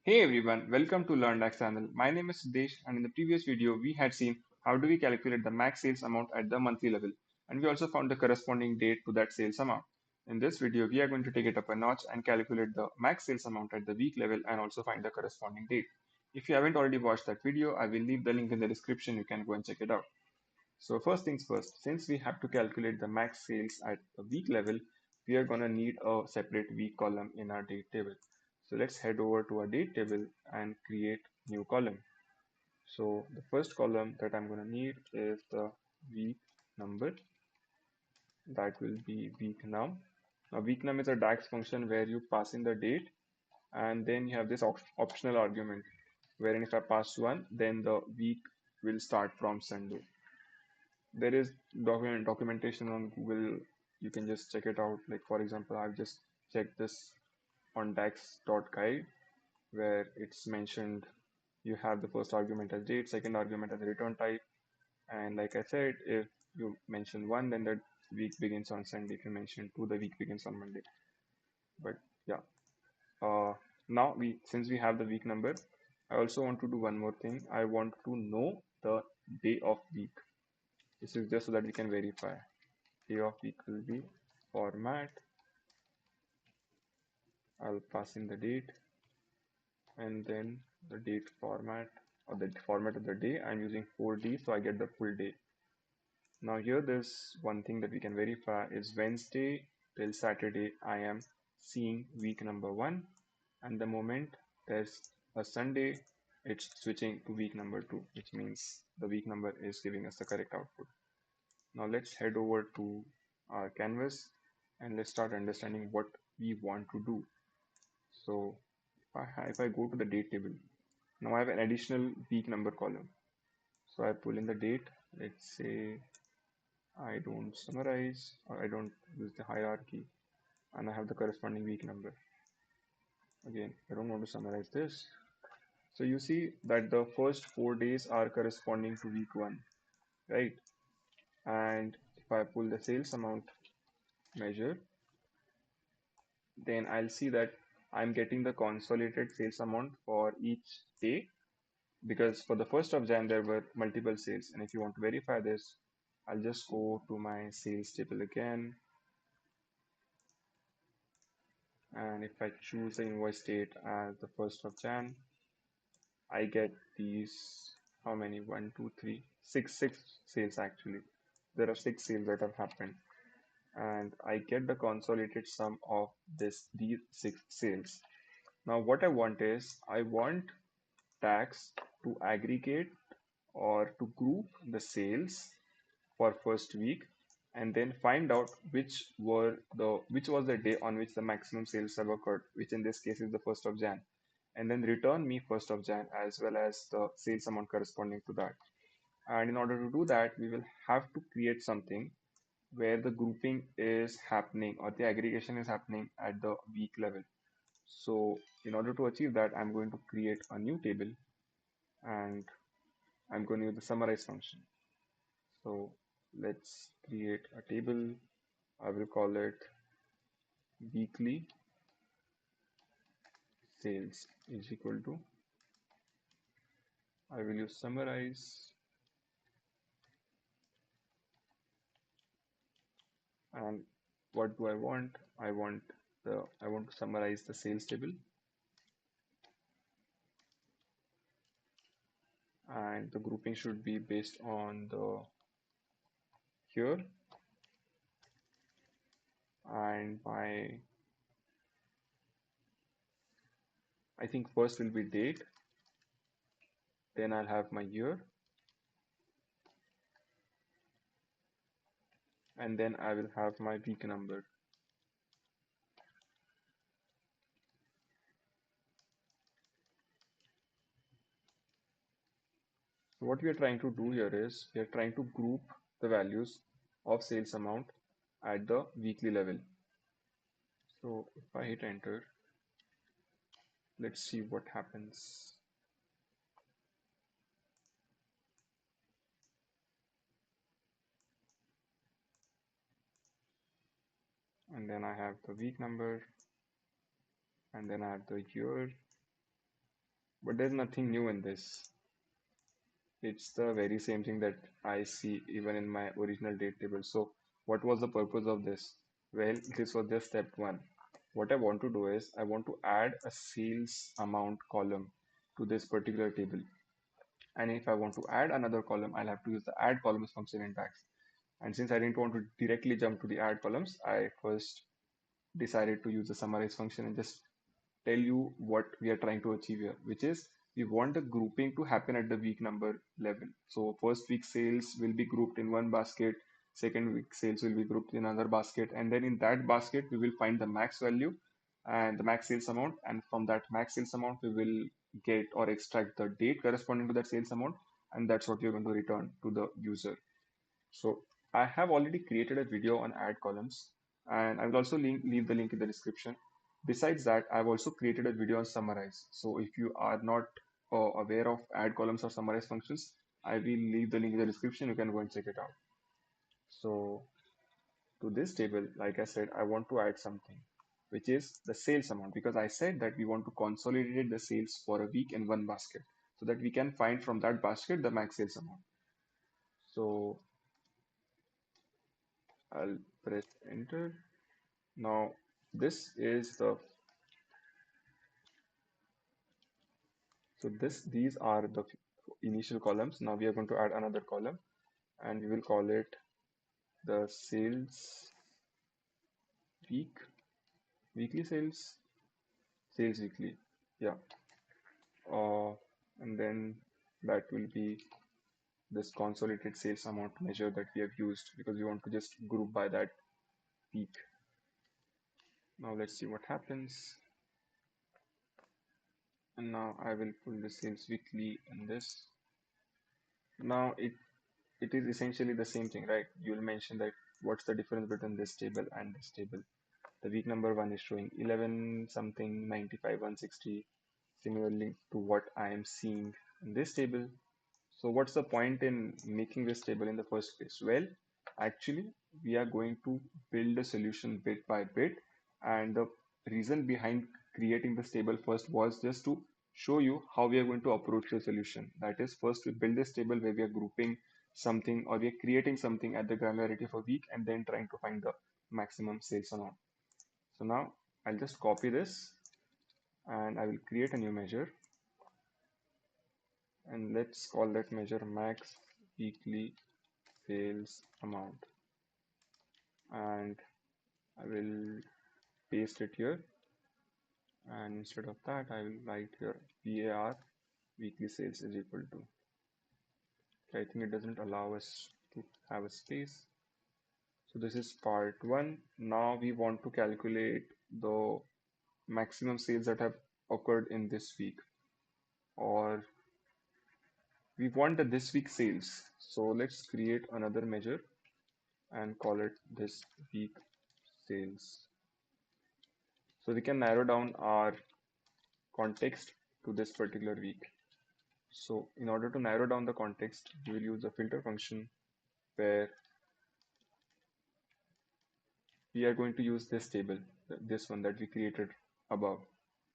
Hey everyone, welcome to Learn DAX channel. My name is Desh, and in the previous video we had seen how do we calculate the max sales amount at the monthly level, and we also found the corresponding date to that sales amount. In this video we are going to take it up a notch and calculate the max sales amount at the week level and also find the corresponding date. If you haven't already watched that video, I will leave the link in the description, you can go and check it out. So first things first, since we have to calculate the max sales at the week level, we are going to need a separate week column in our date table. So let's head over to our date table and create new column. So the first column that I'm going to need is the week number. That will be week num. Now week num is a DAX function where you pass in the date and then you have this optional argument wherein if I pass one, then the week will start from Sunday. There is documentation on Google. You can just check it out. Like for example, I've just checked this on dax.guide where it's mentioned you have the first argument as date, second argument as return type, and like I said, if you mention one, then the week begins on Sunday. If you mention two, the week begins on Monday. But yeah, uh, now we since we have the week number, I also want to do one more thing. I want to know the day of week. This is just so that we can verify. Day of week will be format. I'll pass in the date and then the date format or the format of the day. I'm using 4D, so I get the full day. Now here there's one thing that we can verify is Wednesday till Saturday I am seeing week number one, and the moment there's a Sunday it's switching to week number two, which means the week number is giving us the correct output. Now let's head over to our canvas and let's start understanding what we want to do. So if I go to the date table, now I have an additional week number column. So I pull in the date. Let's say I don't summarize or I don't use the hierarchy, and I have the corresponding week number. Again, I don't want to summarize this. So you see that the first 4 days are corresponding to week one, right? And if I pull the sales amount measure, then I'll see that I'm getting the consolidated sales amount for each day, because for the 1st of Jan there were multiple sales, and if you want to verify this, I'll just go to my sales table again, and if I choose the invoice date as the 1st of Jan, I get these, how many, one two three six sales. Actually there are 6 sales that have happened, and I get the consolidated sum of these 6 sales. Now what I want is I want DAX to aggregate or to group the sales for first week and then find out which was the day on which the maximum sales have occurred, which in this case is the 1st of Jan, and then return me 1st of Jan as well as the sales amount corresponding to that. And in order to do that, we will have to create something where the grouping is happening or the aggregation is happening at the week level. So in order to achieve that, I'm going to create a new table and I'm going to use the summarize function. So let's create a table. I will call it weekly sales is equal to, I will use summarize, and what do I want? I want to summarize the sales table, and the grouping should be based on the here, and my, I think first will be date, then I'll have my year, and then I will have my week number. So what we are trying to do here is we are trying to group the values of sales amount at the weekly level. So if I hit enter, let's see what happens. And then I have the week number, and then I have the year, but there's nothing new in this. It's the very same thing that I see even in my original date table. So what was the purpose of this? Well, this was just step one. What I want to do is I want to add a sales amount column to this particular table. And if I want to add another column, I'll have to use the add columns function in DAX. And since I didn't want to directly jump to the add columns, I first decided to use the summarize function and just tell you what we are trying to achieve here, which is we want the grouping to happen at the week number level. So first week sales will be grouped in one basket, second week sales will be grouped in another basket, and then in that basket we will find the max value and the max sales amount, and from that max sales amount we will get or extract the date corresponding to that sales amount, and that's what you're going to return to the user. So I have already created a video on add columns, and I will also leave the link in the description. Besides that, I've also created a video on summarize. So if you are not aware of add columns or summarize functions, I will leave the link in the description. You can go and check it out. So to this table, like I said, I want to add something, which is the sales amount, because I said that we want to consolidate the sales for a week in one basket so that we can find from that basket the max sales amount. So I'll press enter. Now this is the these are the initial columns. Now we are going to add another column and we will call it the sales week, weekly sales weekly. Yeah. And then that will be this consolidated sales amount measure that we have used because we want to just group by that week. Now let's see what happens. And now I will pull the sales weekly in this. Now it is essentially the same thing, right? You'll mention that what's the difference between this table and this table. The week number one is showing 11 something 95 160, similarly to what I am seeing in this table. So what's the point in making this table in the first place? Well, actually we are going to build a solution bit by bit, and the reason behind creating this table first was just to show you how we are going to approach the solution. That is, first we build this table where we are grouping something or we are creating something at the granularity of a week and then trying to find the maximum sales amount. So now I'll just copy this and I will create a new measure, and let's call that measure max weekly sales amount, and I will paste it here, and instead of that I will write here VAR weekly sales is equal to, I think it doesn't allow us to have a space. So this is part one. Now we want to calculate the maximum sales that have occurred in this week, or we want the this week sales. So let's create another measure and call it this week sales. So we can narrow down our context to this particular week. So in order to narrow down the context, we will use the filter function where we are going to use this table, this one that we created above,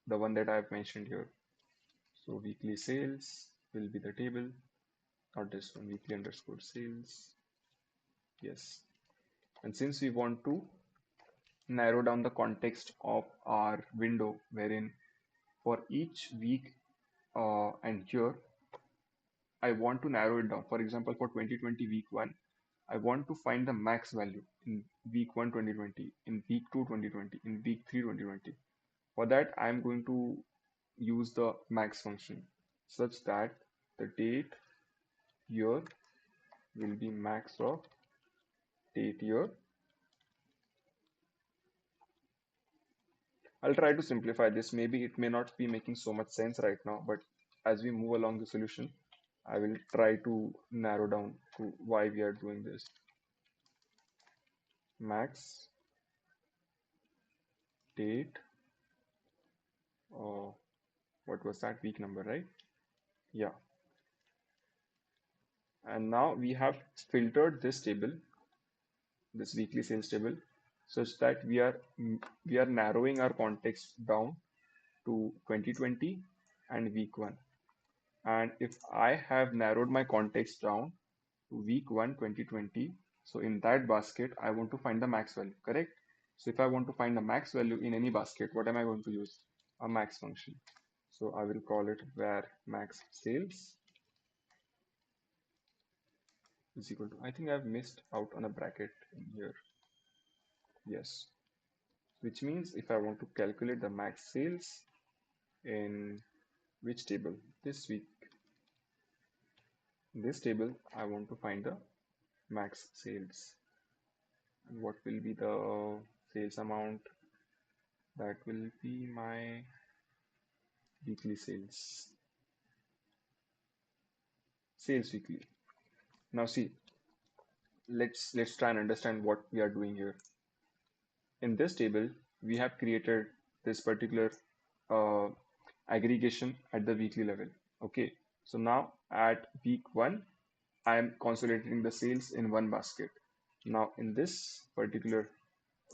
the one that I have mentioned here. So weekly sales will be the table, not this one, weekly underscore sales. Yes. And since we want to narrow down the context of our window, wherein for each week and here, I want to narrow it down. For example, for 2020 week 1, I want to find the max value in week 1 2020, in week 2 2020, in week 3 2020. For that, I am going to use the max function such that the date year will be max of date year. I'll try to simplify this. Maybe it may not be making so much sense right now, but as we move along the solution, I will try to narrow down to why we are doing this. Max date, what was that, week number, right? Yeah. And now we have filtered this table, this weekly sales table, such that we are narrowing our context down to 2020 and week 1. And if I have narrowed my context down to week 1 2020, so in that basket I want to find the max value, correct? So if I want to find the max value in any basket, what am I going to use? A max function. So I will call it var max sales is equal to, I think I've missed out on a bracket in here. Yes, which means if I want to calculate the max sales in which table? This week. In this table, I want to find the max sales. And what will be the sales amount? That will be my weekly sales. Sales weekly. Now see, let's try and understand what we are doing here. In this table, we have created this particular uh, aggregation at the weekly level. Okay, so now at week 1, I am consolidating the sales in one basket. Now in this particular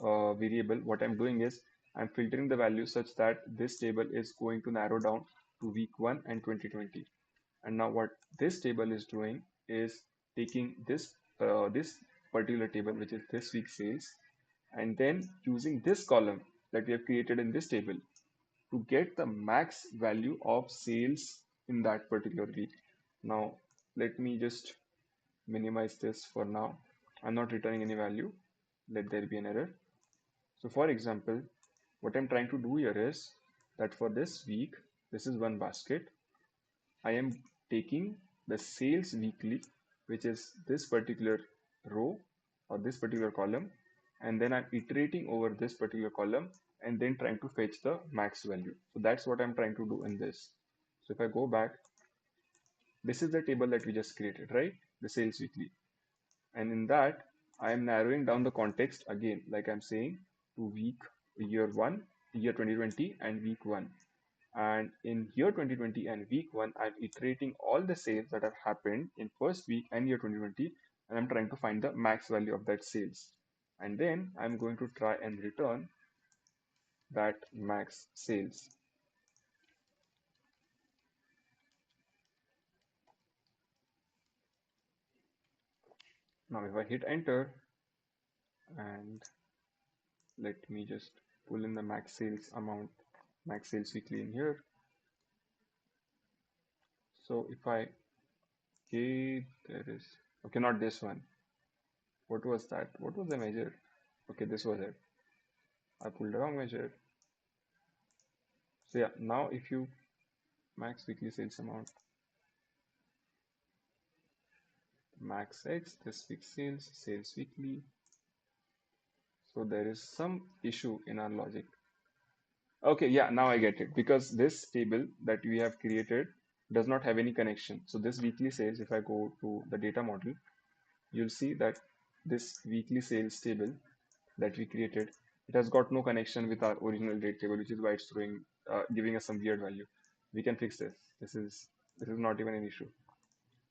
variable, what I'm doing is I'm filtering the value such that this table is going to narrow down to week 1 and 2020. And now what this table is doing is taking this particular table, which is this week sales, and then using this column that we have created in this table to get the max value of sales in that particular week. Now let me just minimize this for now. I'm not returning any value. Let there be an error. So for example, what I'm trying to do here is that for this week, this is one basket. I am taking the sales weekly, which is this particular row or this particular column, and then I'm iterating over this particular column and then trying to fetch the max value. So that's what I'm trying to do in this. So if I go back, this is the table that we just created, right? The sales weekly. And in that, I am narrowing down the context again, like I'm saying, to week year 1, year 2020 and week 1. And in year 2020 and week 1, I'm iterating all the sales that have happened in first week and year 2020, and I'm trying to find the max value of that sales. And then I'm going to try and return that max sales. Now if I hit enter and let me just pull in the max sales amount, max sales weekly in here. So if I, okay, there is, okay, not this one. What was that? What was the measure? Okay, this was it. I pulled the wrong measure. So yeah, now if you max weekly sales amount, max X, this week sales, sales weekly. So there is some issue in our logic. Okay, yeah, now I get it, because this table that we have created does not have any connection. So this weekly sales, if I go to the data model, you'll see that this weekly sales table that we created, it has got no connection with our original date table, which is why it's throwing, giving us some weird value. We can fix this. This is not even an issue.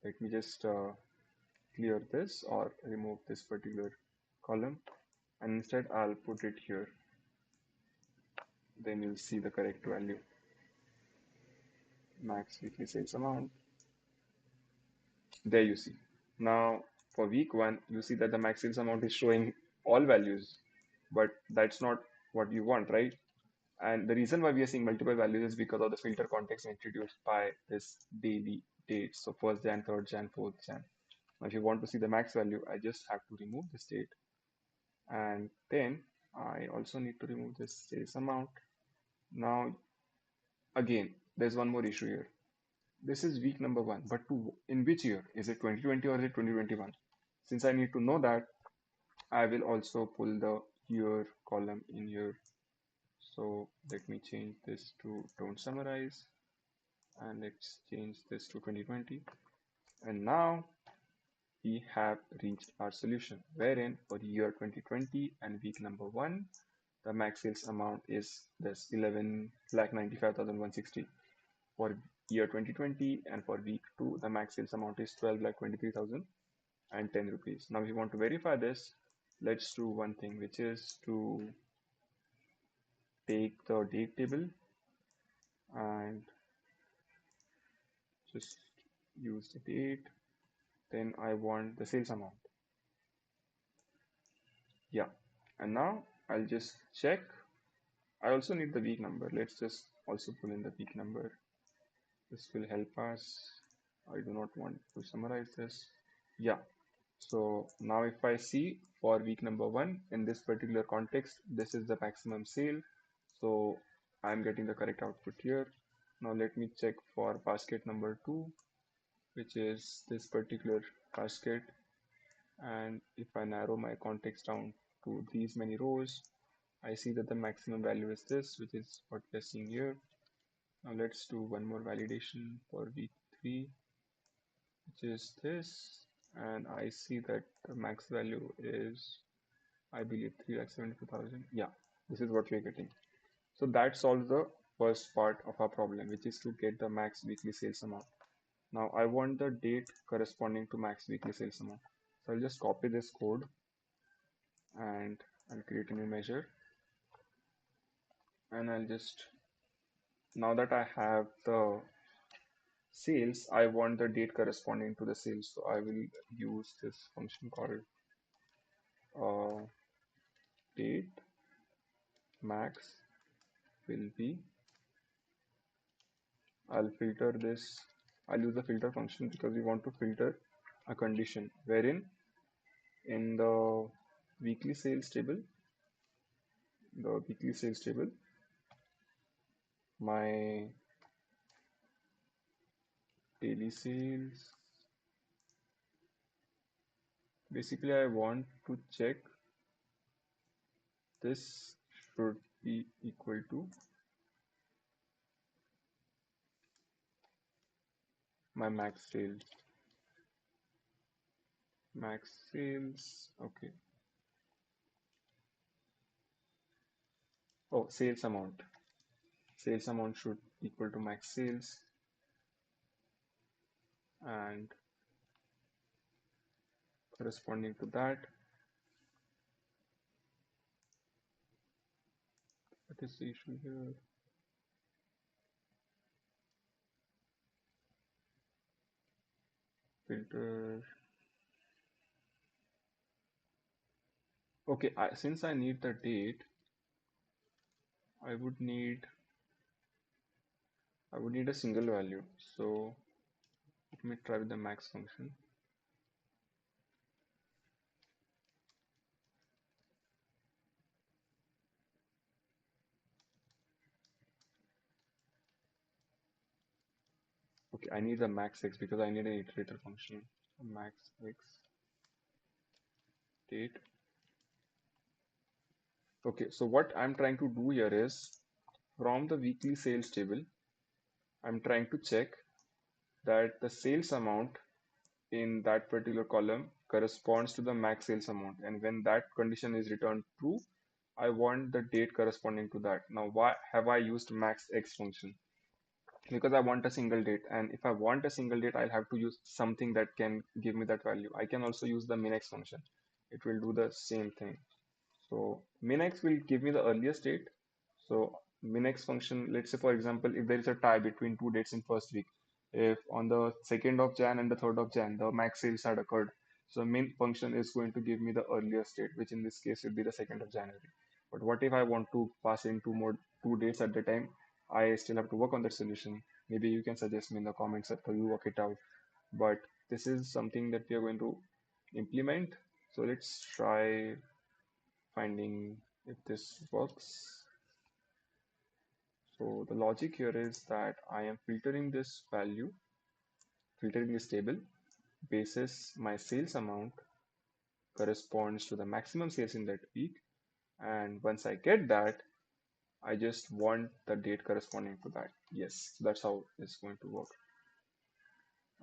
Let me just clear this or remove this particular column, and instead I'll put it here. Then you'll see the correct value. Max weekly sales amount. There you see. Now for week 1, you see that the max sales amount is showing all values, but that's not what you want, right? And the reason why we are seeing multiple values is because of the filter context introduced by this daily dates. So 1st Jan, 3rd Jan, 4th Jan. Now if you want to see the max value, I just have to remove this date. And then I also need to remove this sales amount. Now again, there's one more issue here. This is week number 1, but in which year? Is it 2020 or is it 2021? Since I need to know that, I will also pull the year column in here. So let me change this to don't summarize, and let's change this to 2020. And now we have reached our solution, wherein for year 2020 and week number 1, the max sales amount is this 11,95,160. For year 2020 and for week 2, the max sales amount is 12,23,010 rupees. Now, if you want to verify this, let's do one thing, which is to take the date table and just use the date. Then I want the sales amount. Yeah. And now I'll just check. I also need the week number. Let's just also pull in the week number. This will help us. I do not want to summarize this. Yeah. So now if I see for week number 1 in this particular context, this is the maximum sale. So I'm getting the correct output here. Now let me check for basket number 2, which is this particular basket. And if I narrow my context down to these many rows, I see that the maximum value is this, which is what we're seeing here. Now let's do one more validation for week 3, which is this. And I see that the max value is, I believe, 3,72,000. Yeah, this is what we're getting. So that solves the first part of our problem, which is to get the max weekly sales amount. Now I want the date corresponding to max weekly sales amount. So I'll just copy this code and I'll create a new measure. And I'll just, now that I have the sales, I want the date corresponding to the sales. So I will use this function called date max will be, I'll filter this. I'll use the filter function because we want to filter a condition wherein in weekly sales table, the weekly sales table, my daily sales, basically I want to check this should be equal to my max sales. Okay. Oh, sales amount should equal to max sales, and corresponding to that, what is the issue here? Filter. Okay, since I need the date, I would need a single value. So let me try with the max function. Okay, I need the max x because I need an iterator function. So max x date. Okay, so what I'm trying to do here is from the weekly sales table, I'm trying to check that the sales amount in that particular column corresponds to the max sales amount. And when that condition is returned true, I want the date corresponding to that. Now, why have I used max x function? Because I want a single date. And if I want a single date, I'll have to use something that can give me that value. I can also use the min-x function. It will do the same thing. So min-x will give me the earliest date. So min-x function, let's say for example, if there is a tie between two dates in first week, if on the 2nd of Jan and the 3rd of Jan, the max sales had occurred. So min function is going to give me the earliest date, which in this case would be the 2nd of January. But what if I want to pass in two dates at the time? I still have to work on that solution. Maybe you can suggest me in the comments after you work it out. But this is something that we are going to implement. So let's try finding if this works. So the logic here is that I am filtering this value, filtering this table basis my sales amount corresponds to the maximum sales in that week. And once I get that, I just want the date corresponding to that. Yes, that's how it's going to work.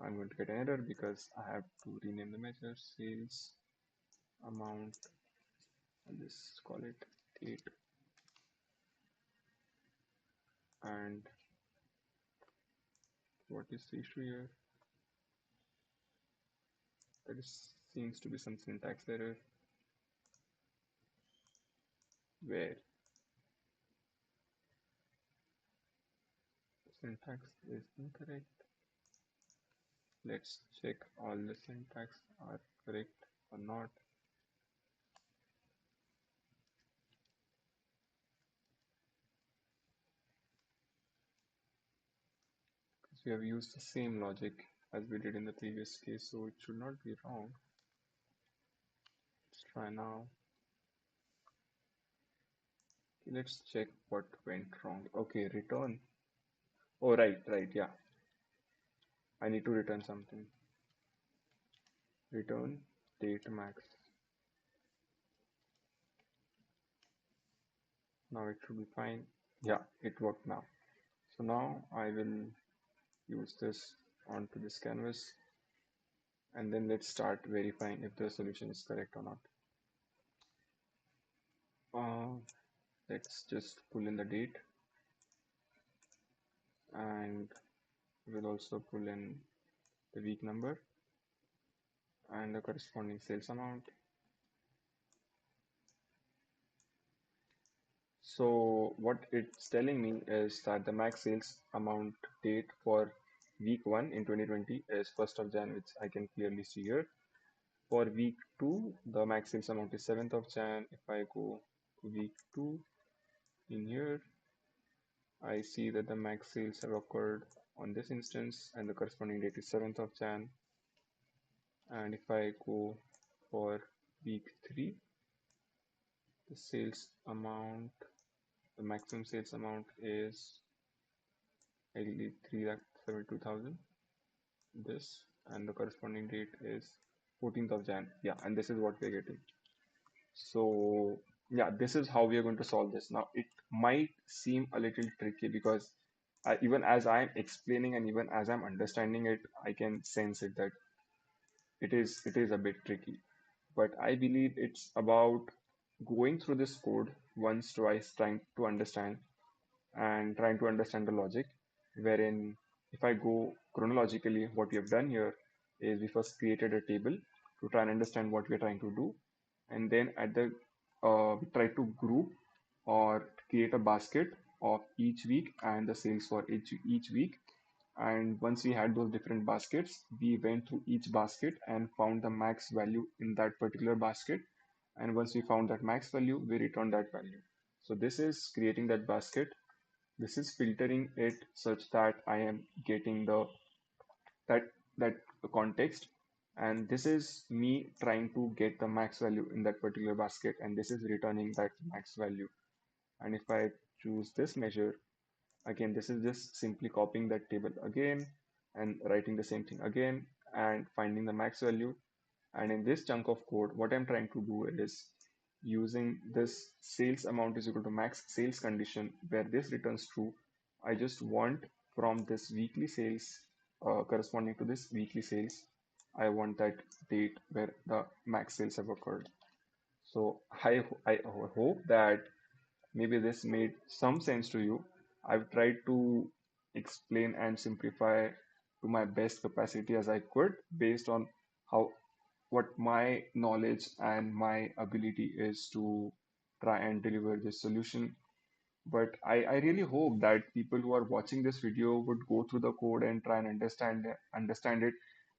I'm going to get an error because I have to rename the measure sales amount. I'll just call it date. And what is the issue here? There seems to be some syntax error where syntax is incorrect. Let's check all the syntax are correct or not. Because we have used the same logic as we did in the previous case, so it should not be wrong. Let's try now. Let's check what went wrong. Okay, return. Oh, right, yeah. I need to return something. Return date max. Now it should be fine. Yeah, it worked now. So now I will use this onto this canvas, and then let's start verifying if the solution is correct or not. Uh, let's just pull in the date, and we'll also pull in the week number and the corresponding sales amount. So what it's telling me is that the max sales amount date for week 1 in 2020 is 1st of Jan, which I can clearly see here. For week 2, the max sales amount is 7th of Jan. If I go to week 2 in here, I see that the max sales have occurred on this instance and the corresponding date is 7th of Jan. And if I go for week 3, the sales amount, the maximum sales amount is I believe 3,72,000. This and the corresponding date is 14th of Jan. Yeah, and this is what we're getting. So yeah, this is how we are going to solve this. Now it might seem a little tricky because even as I'm explaining and even as I'm understanding it, I can sense it that it is a bit tricky. But I believe it's about going through this code once, twice, trying to understand and trying to understand the logic. Wherein, if I go chronologically, what we have done here is we first created a table to try and understand what we're trying to do, and then we try to group or create a basket of each week and the sales for each week. And once we had those different baskets, we went through each basket and found the max value in that particular basket. And once we found that max value, we returned that value. So this is creating that basket. This is filtering it such that I am getting that that context, and this is me trying to get the max value in that particular basket, and this is returning that max value. And if I choose this measure, again, this is just simply copying that table again and writing the same thing again and finding the max value. And in this chunk of code, what I'm trying to do is using this sales amount is equal to max sales condition where this returns true. I just want from this weekly sales corresponding to this weekly sales, I want that date where the max sales have occurred. So I hope that maybe this made some sense to you. I've tried to explain and simplify to my best capacity as I could based on how what my knowledge and my ability is to try and deliver this solution. But I really hope that people who are watching this video would go through the code and try and understand it.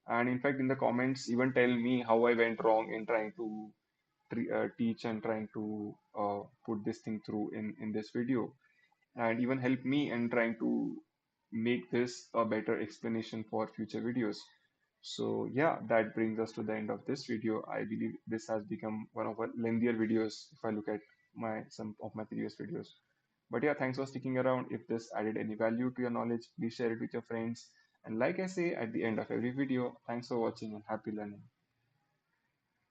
And in fact, in the comments, even tell me how I went wrong in trying to teach and trying to put this thing through in this video, and even help me in trying to make this a better explanation for future videos. So yeah, that brings us to the end of this video. I believe this has become one of our lengthier videos if I look at some of my previous videos. But yeah, thanks for sticking around. If this added any value to your knowledge, please share it with your friends. And like I say at the end of every video, thanks for watching and happy learning.